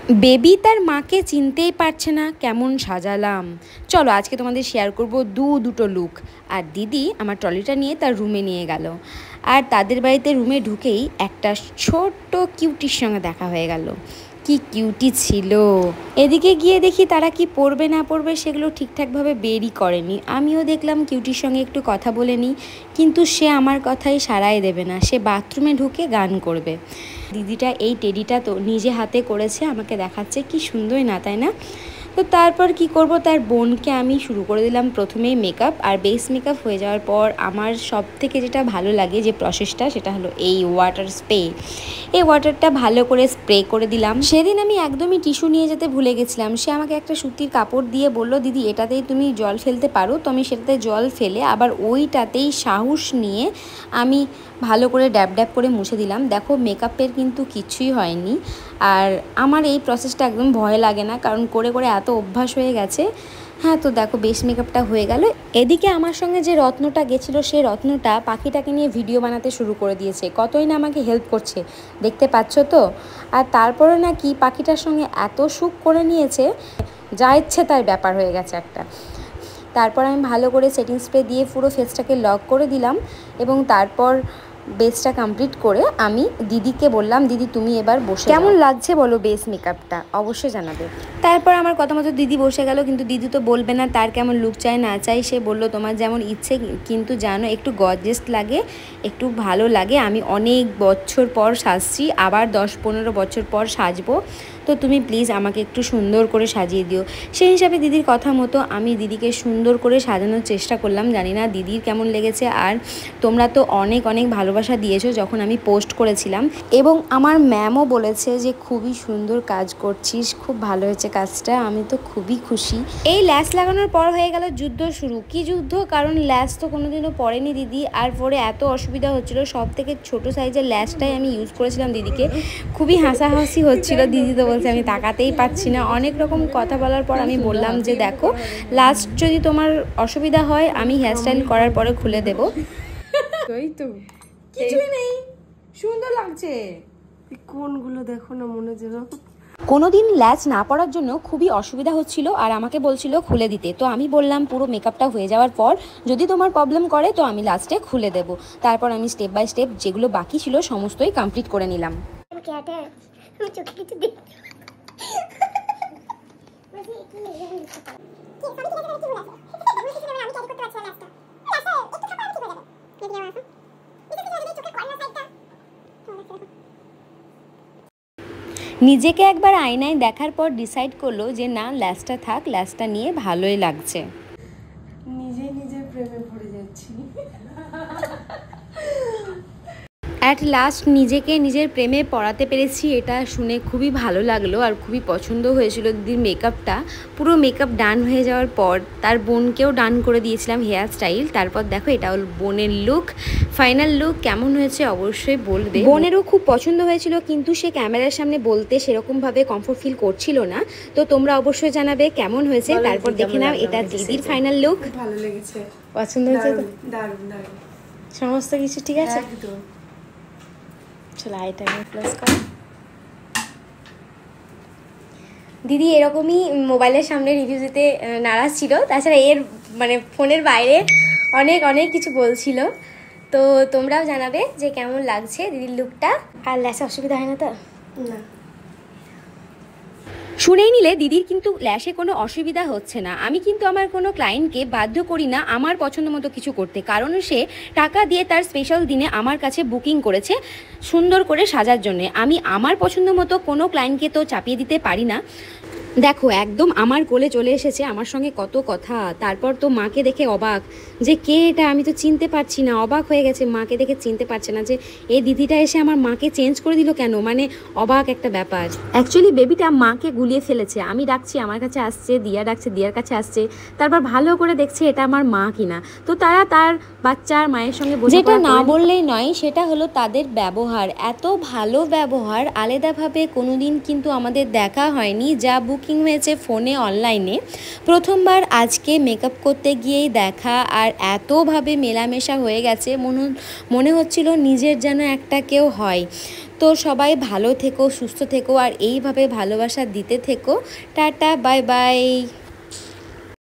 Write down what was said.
Baby তার মাকে চিনতেই পারছে না, কেমন সাজালাম। চলো আজকে তোমাদের শেয়ার করব দুটো লুক। আর দিদি আমার ট্রলিটা নিয়ে তার রুমে নিয়ে গেল, আর তাদের বাড়িতে রুমে ঢুকেই একটা ছোট্ট কিউটির সঙ্গে দেখা হয়ে গেল। কি কিউটি ছিল। এদিকে গিয়ে দেখি তারা কি পরবে না পরবে সেগুলো ঠিকঠাকভাবে বেরই করেনি। আমিও দেখলাম কিউটির সঙ্গে একটু কথা বলে নিই, কিন্তু সে আমার কথাই সাড়াই দেবে না, সে বাথরুমে ঢুকে গান করবে। দিদিটা এই টেডিটা তো নিজে হাতে করেছে, আমাকে দেখাচ্ছে, কি সুন্দর না, তাই না? তো তারপর কি করব, তার বোনকে আমি শুরু করে দিলাম প্রথমেই মেকআপ। আর বেস মেকআপ হয়ে যাওয়ার পর আমার সব থেকে যেটা ভালো লাগে যে প্রসেসটা, সেটা হলো এই ওয়াটার স্প্রে। এই ওয়াটারটা ভালো করে স্প্রে করে দিলাম। সেদিন আমি একদমই টিস্যু নিয়ে যেতে ভুলে গেছিলাম। সে আমাকে একটা সুতির কাপড় দিয়ে বলল, দিদি এটাতেই তুমি জল ফেলতে পারো। তো আমি সেটাতে জল ফেলে আবার ওইটাতেই সাহস নিয়ে আমি ভালো করে ড্যাব ড্যাব করে মুছে দিলাম। দেখো মেকআপের কিন্তু কিছুই হয়নি। আর আমার এই প্রসেসটা একদম ভয় লাগে না, কারণ করে করে এত অভ্যাস হয়ে গেছে। হ্যাঁ, তো দেখো বেস মেকআপটা হয়ে গেল। এদিকে আমার সঙ্গে যে রত্নটা গেছিলো, সেই রত্নটা পাখিটাকে নিয়ে ভিডিও বানাতে শুরু করে দিয়েছে। কতই না আমাকে হেল্প করছে, দেখতে পাচ্ছ তো। আর তারপরে নাকি পাখিটার সঙ্গে এত সুখ করে নিয়েছে, যা ইচ্ছে তার ব্যাপার হয়ে গেছে একটা। তারপর আমি ভালো করে সেটিং স্প্রে দিয়ে পুরো ফেসটাকে লক করে দিলাম, এবং তারপর বেসটা কমপ্লিট করে আমি দিদিকে বললাম, দিদি তুমি এবার বসে, কেমন লাগছে বলো বেস মেকআপটা, অবশ্যই জানাবে। তারপর আমার কথা মতো দিদি বসে গেল, কিন্তু দিদি তো বলবে না তার কেমন লুক চাই না চাই। সে বললো তোমার যেমন ইচ্ছে, কিন্তু জানো একটু গর্জিয়াস লাগে, একটু ভালো লাগে। আমি অনেক বছর পর সাজছি, আবার 10-15 বছর পর সাজবো, তো তুমি প্লিজ আমাকে একটু সুন্দর করে সাজিয়ে দিও। সেই হিসাবে দিদির কথা মতো আমি দিদিকে সুন্দর করে সাজানোর চেষ্টা করলাম। জানি না দিদির কেমন লেগেছে। আর তোমরা তো অনেক অনেক ভালোবাসা দিয়েছো যখন আমি পোস্ট করেছিলাম, এবং আমার ম্যামও বলেছে যে খুবই সুন্দর কাজ করছিস, খুব ভালো হয়েছে কাজটা। আমি তো খুবই খুশি। এই ল্যাস লাগানোর পর হয়ে গেল যুদ্ধ শুরু। কি যুদ্ধ, কারণ ল্যাস তো কোনোদিনও পরেনি দিদি, আর পরে এত অসুবিধা হচ্ছিল। সব থেকে ছোটো সাইজের ল্যাসটাই আমি ইউজ করেছিলাম দিদিকে। খুবই হাসাহাসি হচ্ছিল। দিদি তো বলছে আমি তাকাতেই পাচ্ছি না। অনেক রকম কথা বলার পর আমি বললাম যে দেখো, লাস্ট যদি তোমার অসুবিধা হয় আমি হেয়ারস্টাইল করার পরে খুলে দেবো। এই তো কিছুই নেই, সুন্দর লাগছে। কোনগুলো দেখো না, মনে যেন কোনোদিন ল্যাচ না পড়ার জন্য খুবই অসুবিধা হচ্ছিল, আর আমাকে বলছিল খুলে দিতে। তো আমি বললাম পুরো মেকআপটা হয়ে যাওয়ার পর যদি তোমার প্রবলেম করে তো আমি লাস্টে খুলে দেব। তারপর আমি স্টেপ বাই স্টেপ যেগুলো বাকি ছিল সমস্তই কমপ্লিট করে নিলাম। নিজেকে একবার আয়নায় দেখার পর ডিসাইড করলো যে না, ল্যাসটা থাক, ল্যাসটা নিয়ে ভালোই লাগছে। নিজে নিজে প্রেমে পড়ে যাচ্ছি। অ্যাট লাস্ট নিজেকে নিজের প্রেমে পড়াতে পেরেছি, এটা শুনে খুবই ভালো লাগলো। আর খুবই পছন্দ হয়েছিল দিদির মেকআপটা। পুরো মেকআপ ডান হয়ে যাওয়ার পর তার বোনকেও ডান করে দিয়েছিলাম হেয়ার স্টাইল। তারপর দেখো এটা হল বোনের লুক। ফাইনাল লুক কেমন হয়েছে অবশ্যই বলবে। বোনেরও খুব পছন্দ হয়েছিল, কিন্তু সে ক্যামেরার সামনে বলতে সেরকমভাবে কমফোর্ট ফিল করছিল না। তো তোমরা অবশ্যই জানাবে কেমন হয়েছে। তারপর দেখে নাও এটা দিদির ফাইনাল লুক। ভালো লেগেছে, পছন্দ হয়েছে তো? দারুণ দারুণ, সমস্ত কিছু ঠিক আছে। একদম। চলো আইটা প্লাস কর। দিদি এরকমই মোবাইলের সামনে রিভিউ দিতে নারাজ ছিল। তাছাড়া এর মানে ফোনের বাইরে অনেক অনেক কিছু বলছিল। তো তোমরাও জানাবে যে কেমন লাগছে দিদির লুকটা। আর ল্যাসে অসুবিধা হয় না তো? না, শুনেই নিলে দিদির কিন্তু ল্যাশে কোনো অসুবিধা হচ্ছে না। আমি কিন্তু আমার কোনো ক্লায়েন্টকে বাধ্য করি না আমার পছন্দ মতো কিছু করতে, কারণ সে টাকা দিয়ে তার স্পেশাল দিনে আমার কাছে বুকিং করেছে সুন্দর করে সাজার জন্যে। আমি আমার পছন্দ মতো কোনো ক্লায়েন্টকে তো চাপিয়ে দিতে পারি না। দেখো একদম আমার কোলে চলে এসেছে, আমার সঙ্গে কত কথা। তারপর তো মাকে দেখে অবাক যে কে এটা, আমি তো চিনতে পারছি না। অবাক হয়ে গেছে, মাকে দেখে চিনতে পারছে না যে এই দিদিটা এসে আমার মাকে চেঞ্জ করে দিল কেন। মানে অবাক একটা ব্যাপার। অ্যাকচুয়ালি বেবিটা মাকে গুলিয়ে ফেলেছে। আমি ডাকছি, আমার কাছে আসছে, দিয়া ডাকছে, দিয়ার কাছে আসছে। তারপর ভালো করে দেখছে এটা আমার মা কিনা। তো তারা তার বাচ্চার মায়ের সঙ্গে যেটা না বললেই নয়, সেটা হলো তাদের ব্যবহার। এত ভালো ব্যবহার আলাদাভাবে কোনোদিন কিন্তু আমাদের দেখা হয়নি। যা বুক বুকিং হয়েছে ফোনে অনলাইনে। প্রথমবার আজকে মেকআপ করতে গিয়েই দেখা, আর এতভাবে মেলামেশা হয়ে গেছে, মনে হচ্ছিল নিজের যেন একটা কেউ হয়। তো সবাই ভালো থেকো, সুস্থ থেকো, আর এইভাবে ভালোবাসা দিতে থেকো। Tata, bye bye.